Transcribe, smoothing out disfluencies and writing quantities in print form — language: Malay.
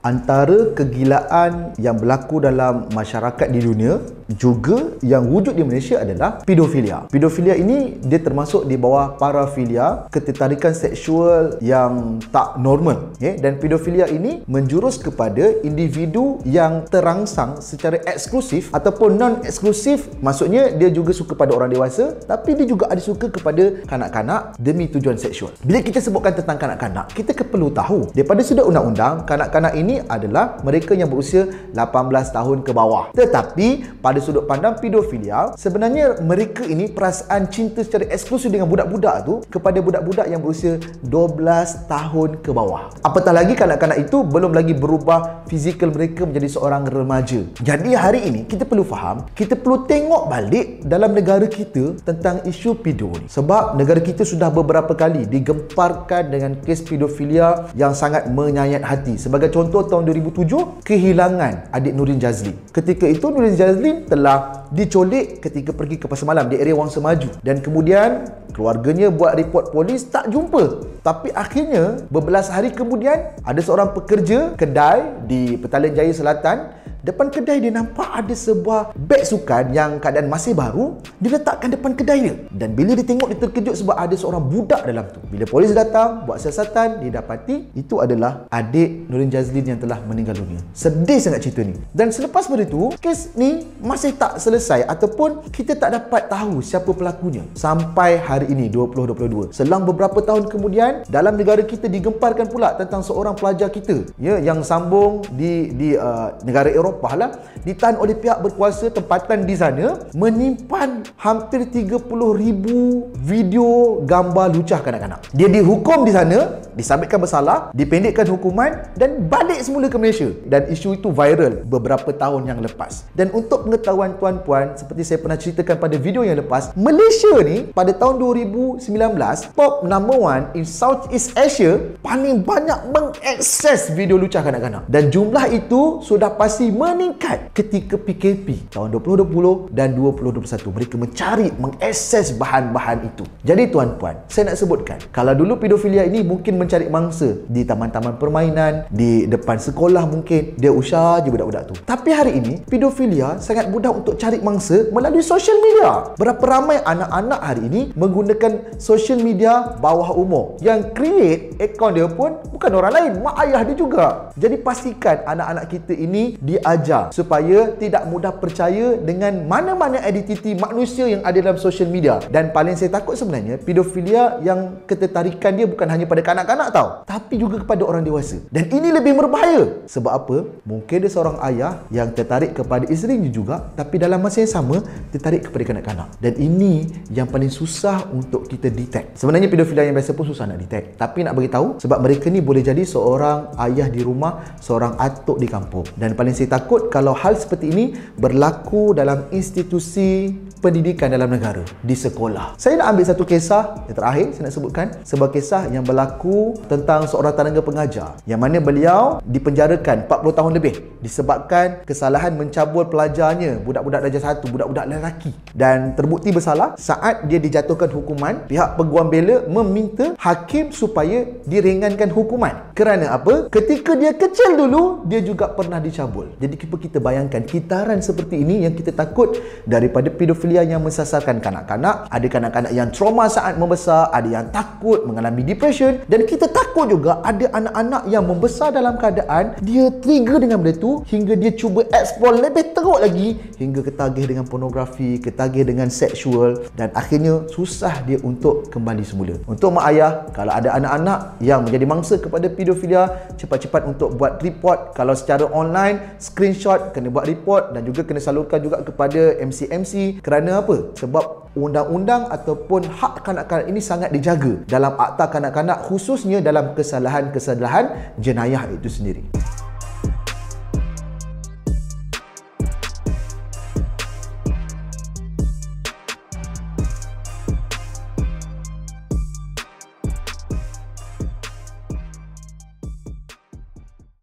antara kegilaan yang berlaku dalam masyarakat di dunia juga yang wujud di Malaysia adalah pedofilia. Pedofilia ini dia termasuk di bawah parafilia, ketertarikan seksual yang tak normal, dan pedofilia ini menjurus kepada individu yang terangsang secara eksklusif ataupun non-eksklusif. Maksudnya dia juga suka pada orang dewasa, tapi dia juga ada suka kepada kanak-kanak demi tujuan seksual. Bila kita sebutkan tentang kanak-kanak, kita perlu tahu daripada sudut undang-undang, kanak-kanak ini adalah mereka yang berusia 18 tahun ke bawah. Tetapi pada sudut pandang pedofilia, sebenarnya mereka ini perasaan cinta secara eksklusif dengan budak-budak tu kepada budak-budak yang berusia 12 tahun ke bawah. Apatah lagi kanak-kanak itu belum lagi berubah fizikal mereka menjadi seorang remaja. Jadi hari ini kita perlu faham, kita perlu tengok balik dalam negara kita tentang isu pedo ni. Sebab negara kita sudah beberapa kali digemparkan dengan kes pedofilia yang sangat menyayat hati. Sebagai contoh, tahun 2007 kehilangan adik Nurin Jazlin. Ketika itu Nurin Jazlin telah dicolik ketika pergi ke pasar malam di area Wang Semaju, dan kemudian keluarganya buat report polis, tak jumpa. Tapi akhirnya bebelas hari kemudian ada seorang pekerja kedai di Petaling Jaya Selatan. Depan kedai dia nampak ada sebuah beg sukan yang keadaan masih baru diletakkan depan kedai dia. Dan bila dia tengok, dia terkejut sebab ada seorang budak dalam tu. Bila polis datang buat siasatan, dia dapati itu adalah adik Nurin Jazlin yang telah meninggal dunia. Sedih sangat cerita ni. Dan selepas pada itu, kes ni masih tak selesai ataupun kita tak dapat tahu siapa pelakunya sampai hari ini 2022. Selang beberapa tahun kemudian, dalam negara kita digemparkan pula tentang seorang pelajar kita, yang sambung di negara Eropah lah, ditahan oleh pihak berkuasa tempatan di sana, menyimpan hampir 30,000 video gambar lucah kanak-kanak. Dia dihukum di sana, disabitkan bersalah, dipendekkan hukuman dan balik semula ke Malaysia. Dan isu itu viral beberapa tahun yang lepas. Dan untuk pengetahuan tuan-puan, seperti saya pernah ceritakan pada video yang lepas, Malaysia ni pada tahun 2019 top number 1 in Southeast Asia, paling banyak mengakses video lucah kanak-kanak. Dan jumlah itu sudah pasti meningkat ketika PKP tahun 2020 dan 2021. Mereka mencari, mengakses bahan-bahan itu. Jadi tuan-puan, saya nak sebutkan, kalau dulu pedofilia ini mungkin mencari mangsa di taman-taman permainan, di depan sekolah, mungkin dia usah je budak-budak tu. Tapi hari ini pedofilia sangat mudah untuk cari mangsa melalui social media. Berapa ramai anak-anak hari ini menggunakan social media bawah umur, yang create akaun dia pun bukan orang lain, mak ayah dia juga. Jadi pastikan anak-anak kita ini diajar supaya tidak mudah percaya dengan mana-mana identiti manusia yang ada dalam social media. Dan paling saya takut sebenarnya, pedofilia yang ketertarikan dia bukan hanya pada kanak-kanak tau, tapi juga kepada orang dewasa. Dan ini lebih berbahaya. Sebab apa? Mungkin dia seorang ayah yang tertarik kepada isterinya juga, tapi dalam masa yang sama tertarik kepada kanak-kanak. Dan ini yang paling susah untuk kita detect. Sebenarnya pedofilia yang biasa pun susah nak detect, tapi nak bagi tahu sebab mereka ni boleh jadi seorang ayah di rumah, seorang atuk di kampung. Dan paling saya takut kalau hal seperti ini berlaku dalam institusi pendidikan dalam negara, di sekolah. Saya nak ambil satu kisah yang terakhir saya nak sebutkan, sebuah kisah yang berlaku tentang seorang tenaga pengajar yang mana beliau dipenjarakan 40 tahun lebih disebabkan kesalahan mencabul pelajarnya, budak-budak darjah 1, budak-budak lelaki, dan terbukti bersalah. Saat dia dijatuhkan hukuman, pihak peguam bela meminta hakim supaya diringankan hukuman. Kerana apa? Ketika dia kecil dulu, dia juga pernah dicabul. Jadi kita bayangkan kitaran seperti ini yang kita takut daripada pedofilia yang mensasarkan kanak-kanak. Ada kanak-kanak yang trauma saat membesar, ada yang takut mengalami depression, dan kita takut juga ada anak-anak yang membesar dalam keadaan dia trigger dengan benda tu hingga dia cuba explore lebih teruk lagi, hingga ketagih dengan pornografi, ketagih dengan seksual, dan akhirnya susah dia untuk kembali semula. Untuk mak ayah, kalau ada anak-anak yang menjadi mangsa kepada pedofilia, cepat-cepat untuk buat report. Kalau secara online, screenshot, kena buat report dan juga kena salurkan juga kepada MC-MC. Kerana apa? Sebab undang-undang ataupun hak kanak-kanak ini sangat dijaga dalam Akta Kanak-kanak, khususnya dalam kesalahan-kesalahan jenayah itu sendiri.